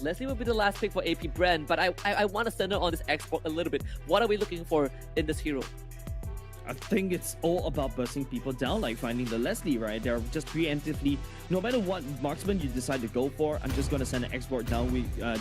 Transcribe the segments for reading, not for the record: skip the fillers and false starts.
Leslie will be the last pick for AP BREN, but I want to center on this export a little bit. What are we looking for in this hero? I think it's all about bursting people down, like finding the Leslie, right? They're just preemptively, no matter what marksman you decide to go for, I'm just going to send an export down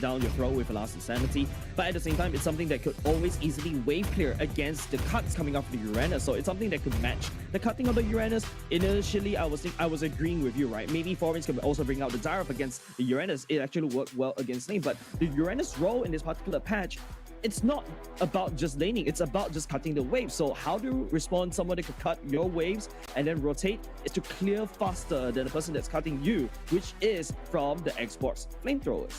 down your throat with Elastic Sanity. But at the same time, it's something that could always easily wave clear against the cuts coming off the Uranus. So it's something that could match the cutting of the Uranus. Initially, I was agreeing with you, right? Maybe Foreigns can also bring out the Zyrap against the Uranus. It actually worked well against lane, but the Uranus role in this particular patch, it's not about just laning, it's about just cutting the waves. So how do you respond someone that could cut your waves and then rotate is to clear faster than the person that's cutting you, which is from the exports flamethrowers.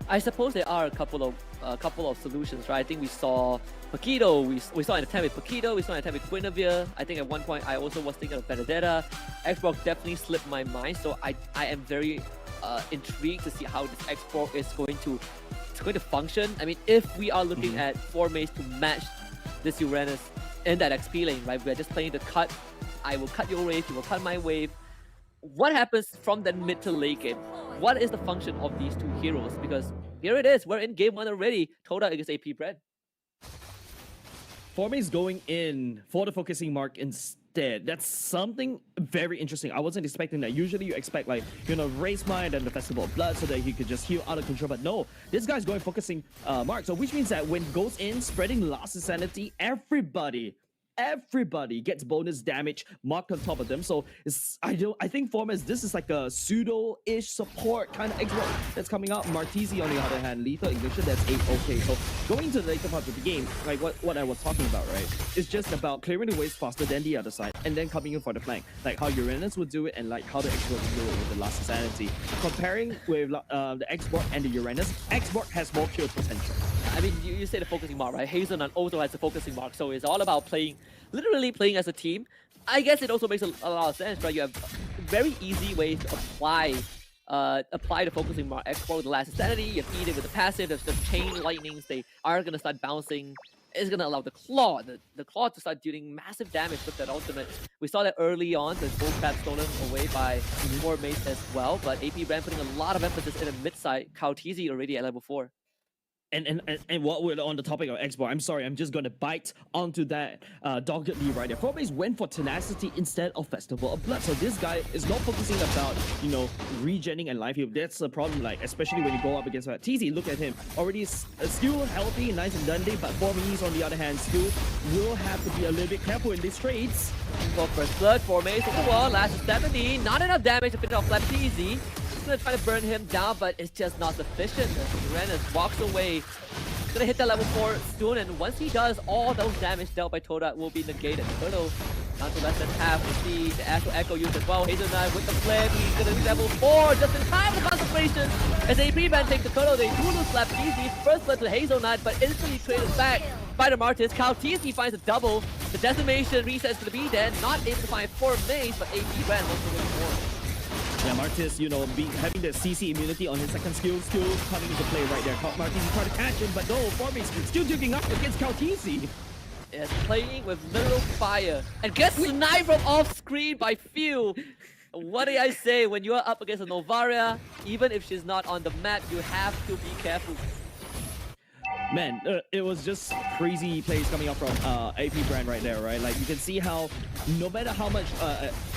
I suppose there are a couple of solutions, right? I think we saw Paquito, we saw an attempt with Paquito, we saw an attempt with Guinevere. I think at one point I also was thinking of Benedetta. Xbox definitely slipped my mind, so I am very intrigued to see how this export is going to function. I mean, if we are looking at 4 mays to match this Uranus in that XP lane, right? We're just playing the cut. I will cut your wave, you will cut my wave. What happens from that mid to late game? What is the function of these two heroes? Because here it is, we're in game 1 already. TODAK against AP BREN. Forme is going in for the focusing mark instead. That's something very interesting. I wasn't expecting that. Usually you expect, like, you know, raise mind and the Festival of Blood so that he could just heal out of control. But no, this guy's going focusing mark. So which means that when he goes in, spreading Last Sanity, everybody gets bonus damage marked on top of them. So I think Formes, this is like a pseudo-ish support kind of export that's coming out. Martisi on the other hand, lethal ignition, that's 8 okay. So going to the later part of the game, like what I was talking about, right? It's just about clearing the waves faster than the other side and then coming in for the flank. Like how Uranus would do it and like how the export would do it with the Last Sanity. Comparing with the export and the Uranus, export has more kill potential. I mean, you say the focusing mark, right? Hazelnut also has a focusing mark, so it's all about literally playing as a team. I guess it also makes a lot of sense, right? You have very easy ways to apply the focusing mark export with the Last Sanity. You feed it with the passive. There's the chain lightnings. They are gonna start bouncing. It's gonna allow the claw to start dealing massive damage with that ultimate. We saw that early on. The Bull Crab stolen away by 4 mates as well. But AP BREN putting a lot of emphasis in the mid side. Kaotizi already at level 4. And while we're on the topic of export, I'm sorry, I'm just gonna bite onto that doggedly right there. Forbase went for tenacity instead of Festival of Blood. So this guy is not focusing about, you know, regenning and life heal. That's a problem, like especially when you go up against TZ. Look at him, already still healthy, nice and dandy, but Formies on the other hand still will have to be a little bit careful in these trades. For first blood, formation on the wall, Last 70, not enough damage to finish off Left TZ. Gonna try to burn him down, but it's just not sufficient. Uranus walks away. He's gonna hit that level 4 soon, and once he does, all those damage dealt by TODAK will be negated. Turtle down to less than half. We see the Astral Echo used as well. Hazelnut with the flame. He's gonna reach level 4 just in time for concentration. As AP BREN takes the Turtle, they do lose Left easy. First blood to Hazelnut, but instantly traded back by the Martis. Kaotizi finds a double. The decimation resets to the B then. Not able to find 4 mains, but AP BREN wants to win more. Yeah, Martis, you know, having the CC immunity on his second skill coming into play right there. Martis trying to catch him, but no, Formis still duking up against Kaotizi. Yes, playing with literal fire and gets sniped from off screen by Few. What do I say? When you are up against a Novaria, even if she's not on the map, you have to be careful. Man, it was just crazy plays coming up from AP BREN right there, right? Like, you can see how no matter how much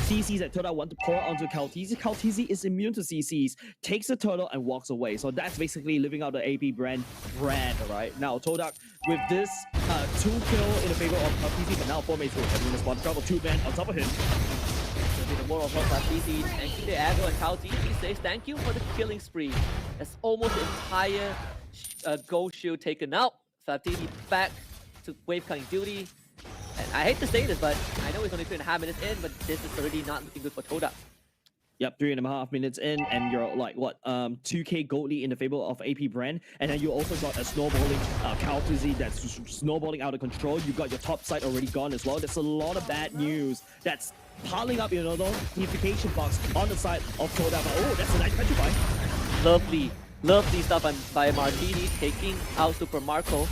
CCs that TODAK want to pour onto Kaotizi is immune to CCs, takes the turtle and walks away. So that's basically living out the AP BREN brand, right? Now, TODAK with this 2 kill in the favor of Kaotizi, but now 4 mates will have in the spot. Trouble 2 men on top of him. The world of TC, thank you to Agro and Kaotizi says thank you for the killing spree. That's almost the entire gold shield taken out. Fatini back to wave cutting duty. And I hate to say this, but I know it's only 3.5 minutes in, but this is already not looking good for TODAK. Yep, 3.5 minutes in, and you're like, what, 2k gold lead in the favor of AP BREN, and then you also got a snowballing Kaotizi that's snowballing out of control. You got your top side already gone as well. There's a lot of bad news that's piling up, you know, the notification box on the side of TODAK. Oh, that's a nice petrify. Lovely stuff by Martini, taking out Super Marco.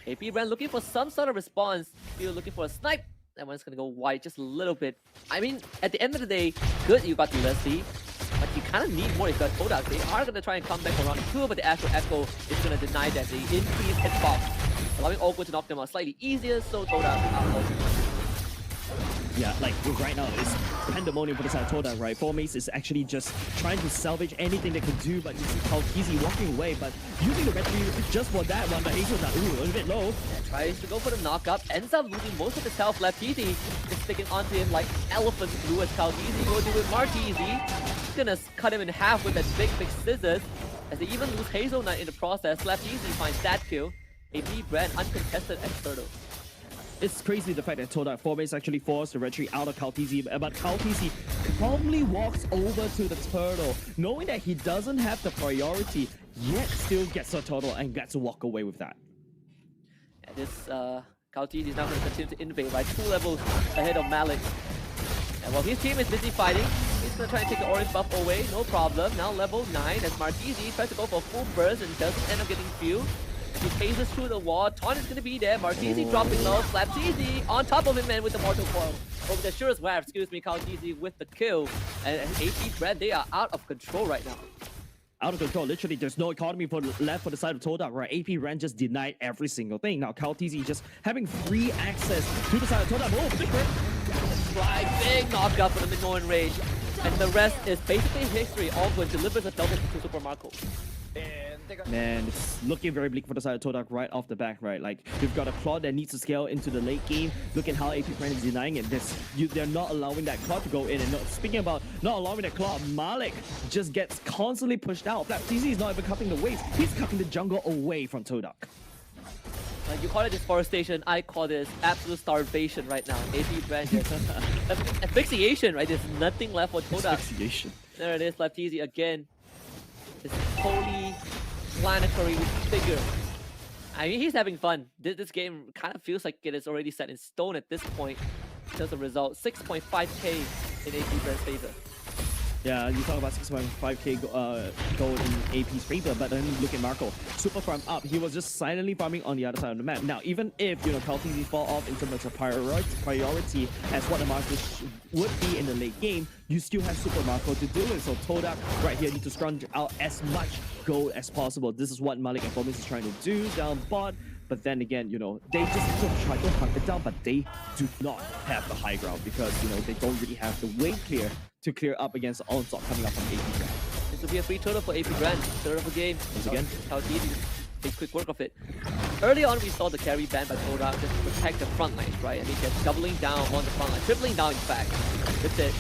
AP BREN looking for some sort of response, still looking for a snipe. That one's gonna go wide just a little bit. I mean, at the end of the day, good you got the Leslie, but you kind of need more if they're TODAK. They are going to try and come back for round 2, but the Astro Echo is going to deny that. They increase hitbox, allowing Ogwen to knock them out slightly easier, so TODAK out. Yeah, like right now it's pandemonium for the side of TODAK, right? Formace is actually just trying to salvage anything they can do, but you see how easy walking away, but using the battery just for that one, but Hazel's not, a little bit low. Tries to go for the knockup, ends up losing most of his health. Lefteezy is sticking onto him like elephant glue as Caldeezy will do with Marteezy. He's gonna cut him in half with that big scissors, as they even lose Hazel Knight in the process. Lefteezy finds that kill. AP BREN uncontested at Turtle. It's crazy the fact that TODAK Formace actually forced the retreat out of Caldeezy, but Caldeezy calmly walks over to the Turtle, knowing that he doesn't have the priority, yet still gets a turtle and gets to walk away with that. And this Caldeezy is now going to continue to innovate, right? 2 levels ahead of Malik. And while his team is busy fighting, he's going to try and take the orange buff away, no problem. Now level 9 as Marteezy tries to go for full burst and doesn't end up getting few. He phases through the wall. Taunt is going to be there. Marteezy dropping low. Lefteezy on top of him, man, with the Mortal Coil. Over the surest wave, excuse me, Caldeezy with the kill. And AP BREN, they are out of control right now. Out of control. Literally, there's no economy left for the side of TODAK, right? AP BREN just denied every single thing. Now, Caldeezy just having free access to the side of TODAK. Oh, big hit! Right, big knockout for the Minoan Rage. And the rest is basically history. Ogwen delivers a double to Super Marco. Man, it's looking very bleak for the side of TODAK right off the back, right? Like, you've got a Claw that needs to scale into the late game. Look at how AP BREN is denying it. They're not allowing that Claw to go in. And speaking about not allowing that Claw, Malik just gets constantly pushed out. Lefteezy is not even cutting the waves. He's cutting the jungle away from TODAK. Like you call it deforestation, I call this absolute starvation right now. AP BREN just asphyxiation, right? There's nothing left for TODAK. Asphyxiation. There it is, Lefteezy again. This holy planetary figure. I mean, he's having fun. This game kind of feels like it is already set in stone at this point. Just a result, 6.5k in AP BREN's favor. Yeah, you talk about 6.5k gold in AP's favor, but then look at Marco. Super farm up. He was just silently farming on the other side of the map. Now, even if, Caldeezy fall off in terms of priority as what the Marco would be in the late game, you still have Super Marco to do it. So TODAK right here need to scrounge out as much gold as possible. This is what Malik and Formace is trying to do down bot. But then again, they just try to hunt it down, but they do not have the high ground because, they don't really have the wave clear to clear up against the onslaught coming up from AP BREN. This will be a free turtle for AP BREN. Third of the game. Once again, Caldeezy takes quick work of it. Early on, we saw the carry banned by TODAK just to protect the front lines, right? I mean, they're doubling down on the front line, tripling down, in fact. That's it.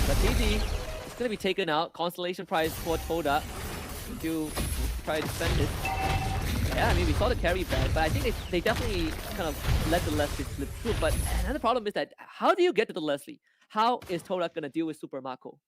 Caldeezy is going to be taken out. Constellation prize for TODAK to try to defend it. Yeah, I mean, we saw the carry ban, but I think they definitely kind of let the Leslie slip through. But another problem is that how do you get to the Leslie? How is TODAK going to deal with Super Marco?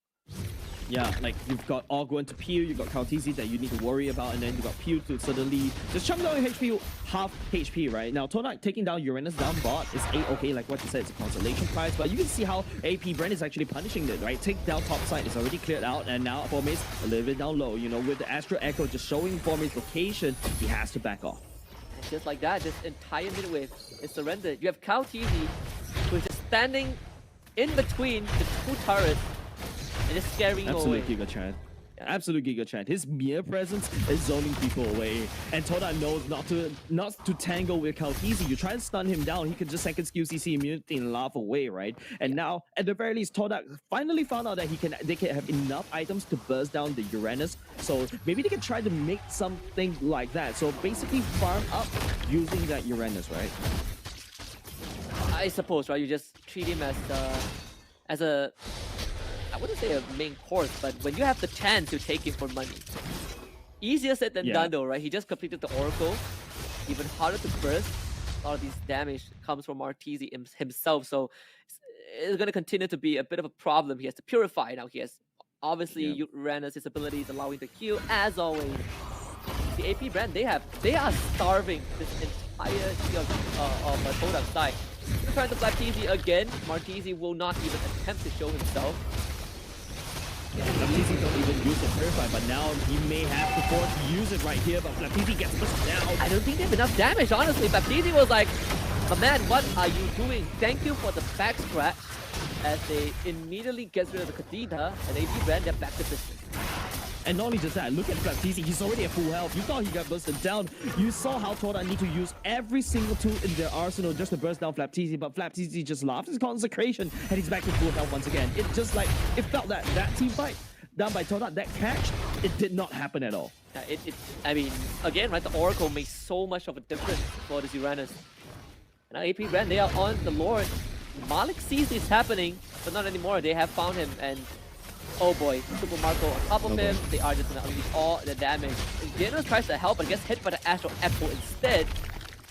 Yeah, like you've got Ogwen to peel, you've got Caldeezy that you need to worry about, and then you've got Pew to suddenly just chunk down your HP, half HP, right? Now, TODAK taking down Uranus down bot is okay, like what you said, it's a consolation prize, but you can see how AP BREN is actually punishing it, right? Take down top side is already cleared out, and now Formace a little bit down low, with the Astro Echo just showing Formace location, he has to back off. And just like that, this entire mid wave is surrendered. You have Caldeezy, who is just standing in between the two turrets, and just scaring you away. Absolute Giga Chan. Yeah. Absolute Giga Chan. His mere presence is zoning people away. And TODAK knows not to tangle with Caldeezy. You try and stun him down, he can just second skill CC immunity and laugh away, right? And now, at the very least, TODAK finally found out that they can have enough items to burst down the Uranus. So maybe they can try to make something like that. So basically farm up using that Uranus, right? I suppose, right? You just treat him as a I wouldn't say a main course, but when you have the chance to take it for money. Easier said than done though, right? He just completed the Oracle. Even harder to burst. A lot of these damage comes from Marteezy himself, so it's going to continue to be a bit of a problem. He has to purify. Now he has obviously Uranus' abilities allowing the Q as always. The AP BREN, they are starving this entire of TODAK side. Trying to Lefteezy again. Marteezy will not even attempt to show himself. Lefteezy don't even use the Purify, but now he may have to force to use it right here, but Lefteezy gets pushed down. I don't think they have enough damage, honestly. Lefteezy was like, but man, what are you doing? Thank you for the back scratch. As they immediately get rid of the Kadena and AP BREN, they're back to business. And not only just that, look at Flaptizi. He's already at full health. You thought he got bursted down. You saw how TODAK need to use every single tool in their arsenal just to burst down Flaptizi, but Flaptizi just lost his consecration and he's back to full health once again. It just like, it felt that team fight done by TODAK, that catch, it did not happen at all. Yeah, I mean, again, right, the Oracle makes so much of a difference for the Uranus. Now AP BREN, they are on the Lord. Malik sees this happening, but not anymore. They have found him, and oh boy, Super Marco on top of him. They are just gonna unleash all the damage. Genos tries to help, but gets hit by the Astral Echo instead.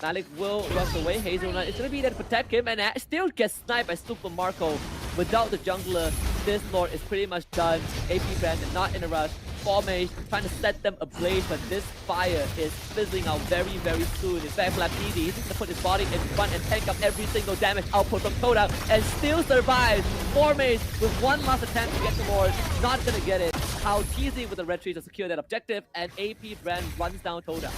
Malik will rush away. Hazelnut is gonna be there to protect him, and still gets sniped by Super Marco. Without the jungler, this Lord is pretty much done. AP BREN not in a rush. Formage trying to set them ablaze, but this fire is fizzling out very, very soon. In fact, Flaptizi is going to put his body in front and tank up every single damage output from TODAK and still survives. Formage with one last attempt to get the Lord, not going to get it. How Teasy with the red tree to secure that objective, and AP BREN runs down TODAK.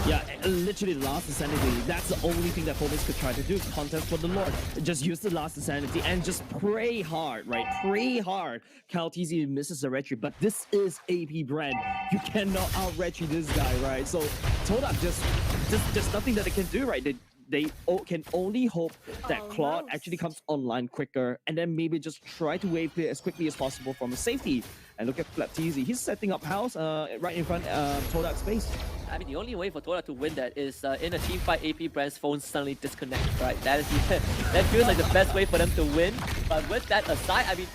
Yeah, literally the last insanity. That's the only thing that Formage could try to do. Contest for the Lord. Just use the last insanity and just pray hard, right? Pray hard. Teasy misses the red tree, but this is AP BREN. You cannot out red tree this guy, right? So TODAK just nothing that they can do, right? They can only hope that Claude actually comes online quicker and then maybe just try to wave clear as quickly as possible from a safety. And look at Flaptizi. He's setting up house right in front of TODAK's space. I mean, the only way for TODAK to win that is in a team fight, AP BREN's phone suddenly disconnects, right? That feels like the best way for them to win. But with that aside, I mean,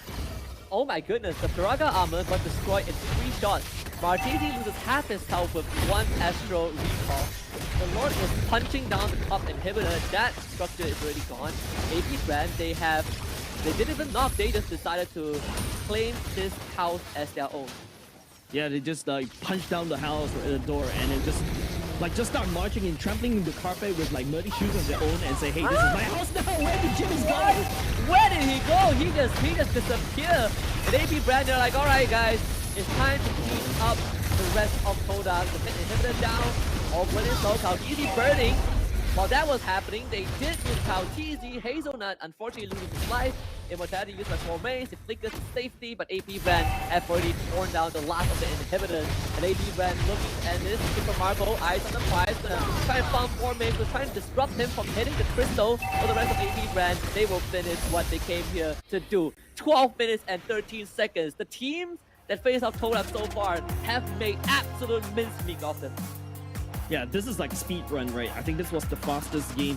oh my goodness, the Piraga armor got destroyed in 3 shots. Martini loses half his health with 1 Astro recall. The Lord was punching down the top inhibitor. That structure is already gone. AP BREN, they didn't even knock, they just decided to claim this house as their own. Yeah, they just punch down the house or the door and then just start marching and trampling the carpet with like muddy shoes of their own and say, hey, this is my house now. Where did Jimmy's go? Where did he go? He just disappeared. And AP BREN, they're like, all right, guys, it's time to clean up the rest of TODAK. The pit inhibitor down. All brilliant slow. Teasy burning. While that was happening, they did lose Teasy. Hazelnut unfortunately loses his life. Immortality used by Formage, it flickers to safety, but AP BREN have already torn down the last of the inhibitors. And AP BREN looking at this Super Marco, eyes on the prize, gonna try and farm Formage, was trying to disrupt him from hitting the crystal. For the rest of AP BREN, they will finish what they came here to do. 12 minutes and 13 seconds. The teams that face off TODAK so far have made absolute mincemeat of them. Yeah, this is like speed run, right? I think this was the fastest game